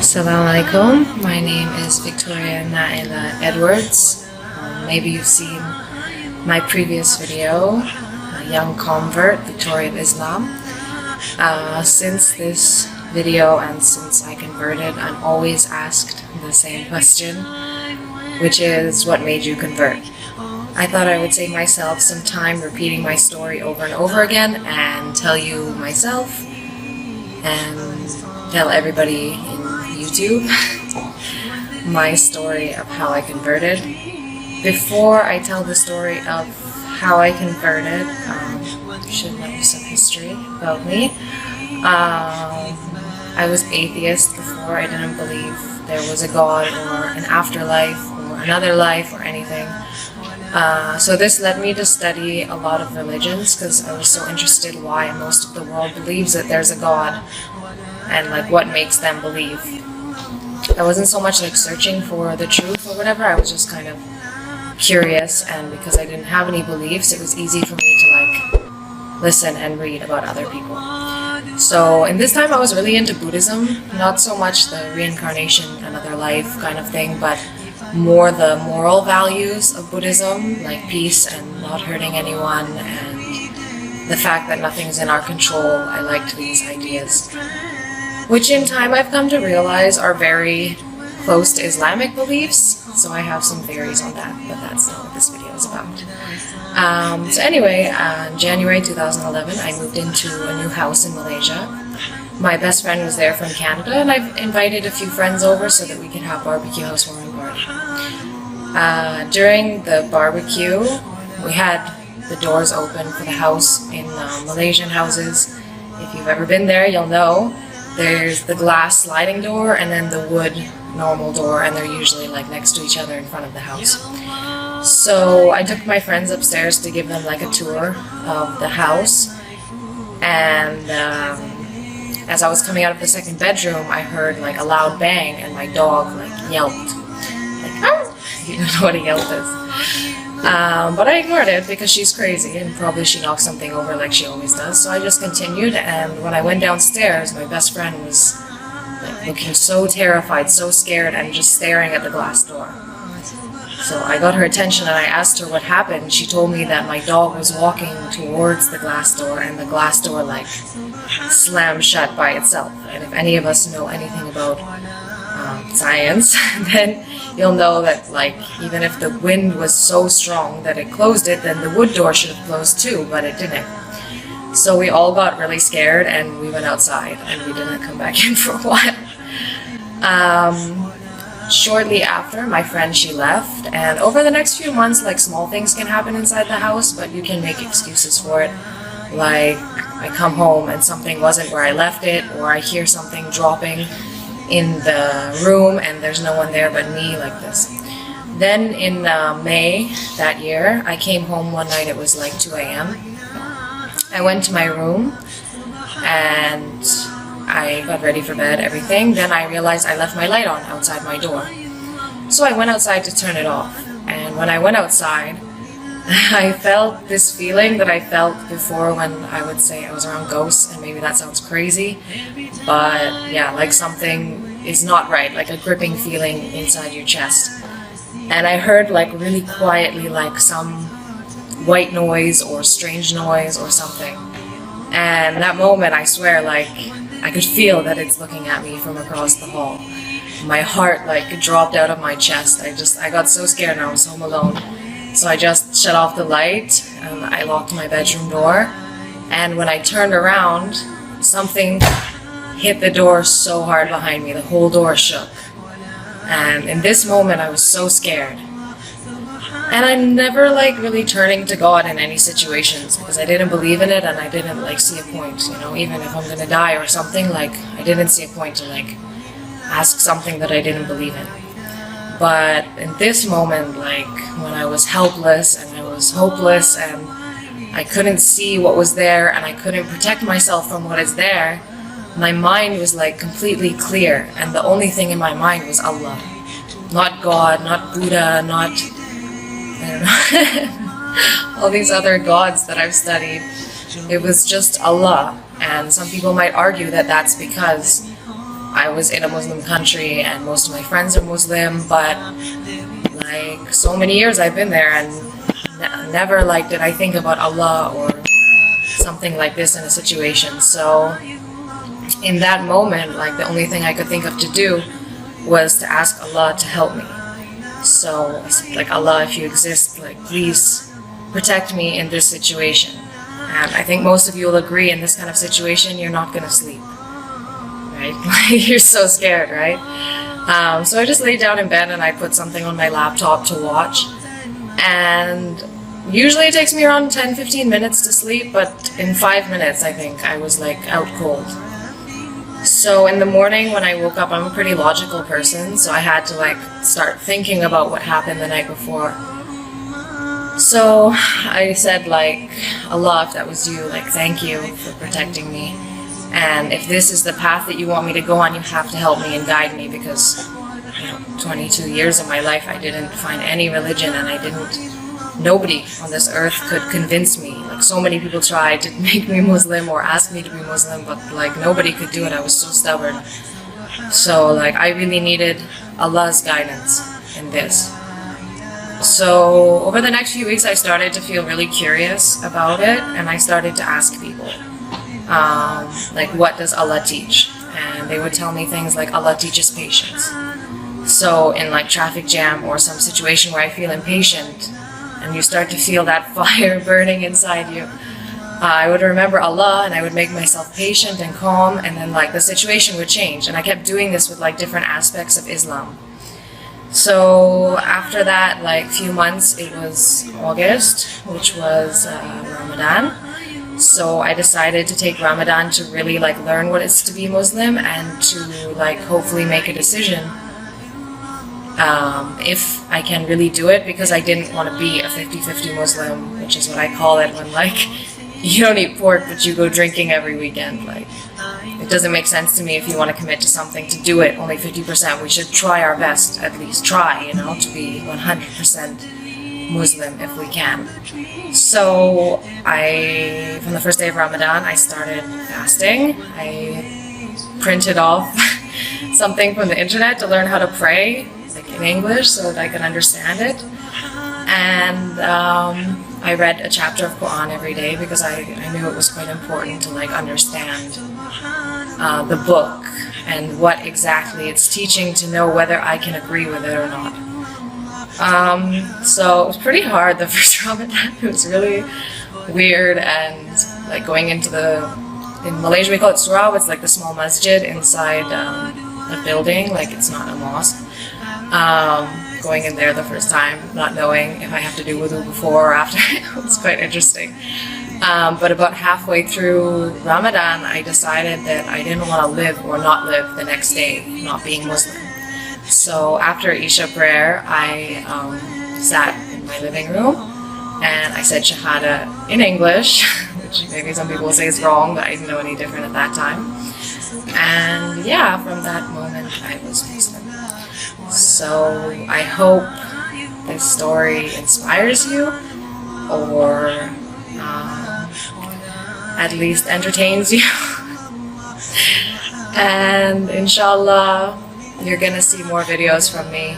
Assalamu alaikum. My name is Victoria Naila Edwards. Maybe you've seen my previous video, a young convert, Victoria of Islam. Since this video and since I converted, I'm always asked the same question, which is, what made you convert? I thought I would save myself some time repeating my story over and over again and tell you myself and tell everybody in YouTube my story of how I converted. Before I tell the story of how I converted, you should know some history about me. I was atheist before. I didn't believe there was a God or an afterlife or another life or anything. So this led me to study a lot of religions because I was so interested why most of the world believes that there's a God and like what makes them believe. I wasn't so much like searching for the truth or whatever, I was just kind of curious, and because I didn't have any beliefs, it was easy for me to like listen and read about other people. So in this time I was really into Buddhism, not so much the reincarnation, another life kind of thing, but more the moral values of Buddhism, like peace and not hurting anyone and the fact that nothing's in our control. I liked these ideas, which in time I've come to realize are very close to Islamic beliefs. So I have some theories on that, but that's not what this video is about. So anyway, in January 2011, I moved into a new house in Malaysia. My best friend was there from Canada, and I've invited a few friends over so that we can have barbecue housewarming party. During the barbecue, we had the doors open for the house. In Malaysian houses, if you've ever been there, you'll know there's the glass sliding door and then the wood normal door, and they're usually like next to each other in front of the house. So I took my friends upstairs to give them like a tour of the house, and as I was coming out of the second bedroom, I heard like a loud bang, and my dog like yelped, like, "Arr!" You don't know what a yelp is. But I ignored it because she's crazy and probably she knocked something over like she always does. So I just continued, and when I went downstairs, my best friend was like looking so terrified, so scared, and just staring at the glass door. So I got her attention and I asked her what happened. She told me that my dog was walking towards the glass door and the glass door like slammed shut by itself. And if any of us know anything about science, then you'll know that like even if the wind was so strong that it closed it, then the wood door should have closed too, but it didn't. So we all got really scared and we went outside and we didn't come back in for a while. Shortly after, my friend, she left, and over the next few months, like small things can happen inside the house, but you can make excuses for it. Like I come home and something wasn't where I left it, or I hear something dropping in the room and there's no one there but me, like this. Then in May that year, I came home one night, it was like 2 a.m. I went to my room and I got ready for bed, everything. Then I realized I left my light on outside my door. So I went outside to turn it off. And when I went outside, I felt this feeling that I felt before when I would say I was around ghosts, and maybe that sounds crazy, but yeah, like something is not right, like a gripping feeling inside your chest. And I heard like really quietly like some white noise or strange noise or something. And that moment, I swear, like I could feel that it's looking at me from across the hall. My heart like dropped out of my chest. I got so scared, and I was home alone. So I just shut off the light and I locked my bedroom door. And when I turned around, something hit the door so hard behind me. The whole door shook. And in this moment, I was so scared. And I'm never like really turning to God in any situations because I didn't believe in it and I didn't like see a point, you know, even if I'm gonna die or something, like I didn't see a point to like ask something that I didn't believe in. But in this moment, like when I was helpless and I was hopeless and I couldn't see what was there and I couldn't protect myself from what is there, my mind was like completely clear, and the only thing in my mind was Allah. Not God, not Buddha, not, I don't know, all these other gods that I've studied. It was just Allah. And some people might argue that that's because I was in a Muslim country and most of my friends are Muslim, but like so many years I've been there and never like did I think about Allah or something like this in a situation. So in that moment, like the only thing I could think of to do was to ask Allah to help me. So I said, like, Allah, if you exist, like, please protect me in this situation. And I think most of you will agree, in this kind of situation, you're not gonna sleep, right? You're so scared, right? So I just laid down in bed and I put something on my laptop to watch. And usually it takes me around 10-15 minutes to sleep, but in 5 minutes, I think, I was like out cold. So in the morning when I woke up, I'm a pretty logical person, so I had to like start thinking about what happened the night before. So I said, like, Allah, if that was you, like, thank you for protecting me. And if this is the path that you want me to go on, you have to help me and guide me, because 22 years of my life I didn't find any religion, and nobody on this earth could convince me. Like, so many people tried to make me Muslim or ask me to be Muslim, but like nobody could do it. I was so stubborn. So like I really needed Allah's guidance in this. So over the next few weeks I started to feel really curious about it, and I started to ask people, like, what does Allah teach? And they would tell me things like Allah teaches patience. So in like traffic jam or some situation where I feel impatient, and you start to feel that fire burning inside you, I would remember Allah and I would make myself patient and calm, and then like the situation would change. And I kept doing this with like different aspects of Islam. So after that, like few months, it was August, which was Ramadan. So I decided to take Ramadan to really like learn what it's to be Muslim, and to like hopefully make a decision if I can really do it, because I didn't want to be a 50-50 Muslim, which is what I call it when like you don't eat pork but you go drinking every weekend. Like, it doesn't make sense to me. If you want to commit to something, to do it only 50%. We should try our best, at least try, to be 100% Muslim if we can. So from the first day of Ramadan, I started fasting. I printed off something from the internet to learn how to pray, like in English, so that I can understand it. And I read a chapter of Quran every day, because I knew it was quite important to like understand the book and what exactly it's teaching, to know whether I can agree with it or not. So it was pretty hard the first Ramadan. It was really weird, and like going into in Malaysia we call it surau. It's like the small masjid inside a building, like it's not a mosque. Going in there the first time, not knowing if I have to do wudu before or after, it was quite interesting. But about halfway through Ramadan, I decided that I didn't want to live or not live the next day, not being Muslim. So after Isha prayer, I sat in my living room and I said Shahada in English, which maybe some people will say is wrong, but I didn't know any different at that time. And yeah, from that moment I was Muslim. So I hope this story inspires you, or at least entertains you. And inshallah, you're gonna see more videos from me.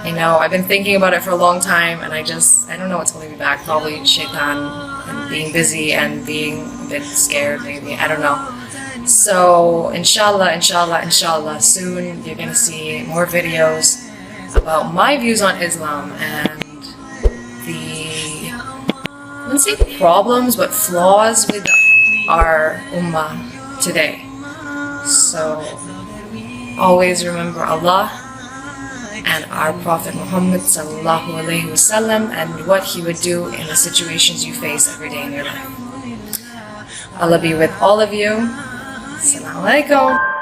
I've been thinking about it for a long time, and I don't know what's holding me back. Probably shaitan and being busy and being a bit scared, maybe. I don't know. So inshallah, soon you're gonna see more videos about my views on Islam and I wouldn't say problems, but flaws with our ummah today. So always remember Allah and our Prophet Muhammad sallallahu alaihi wasallam, and what he would do in the situations you face every day in your life. Allah be with all of you. Assalamu alaikum.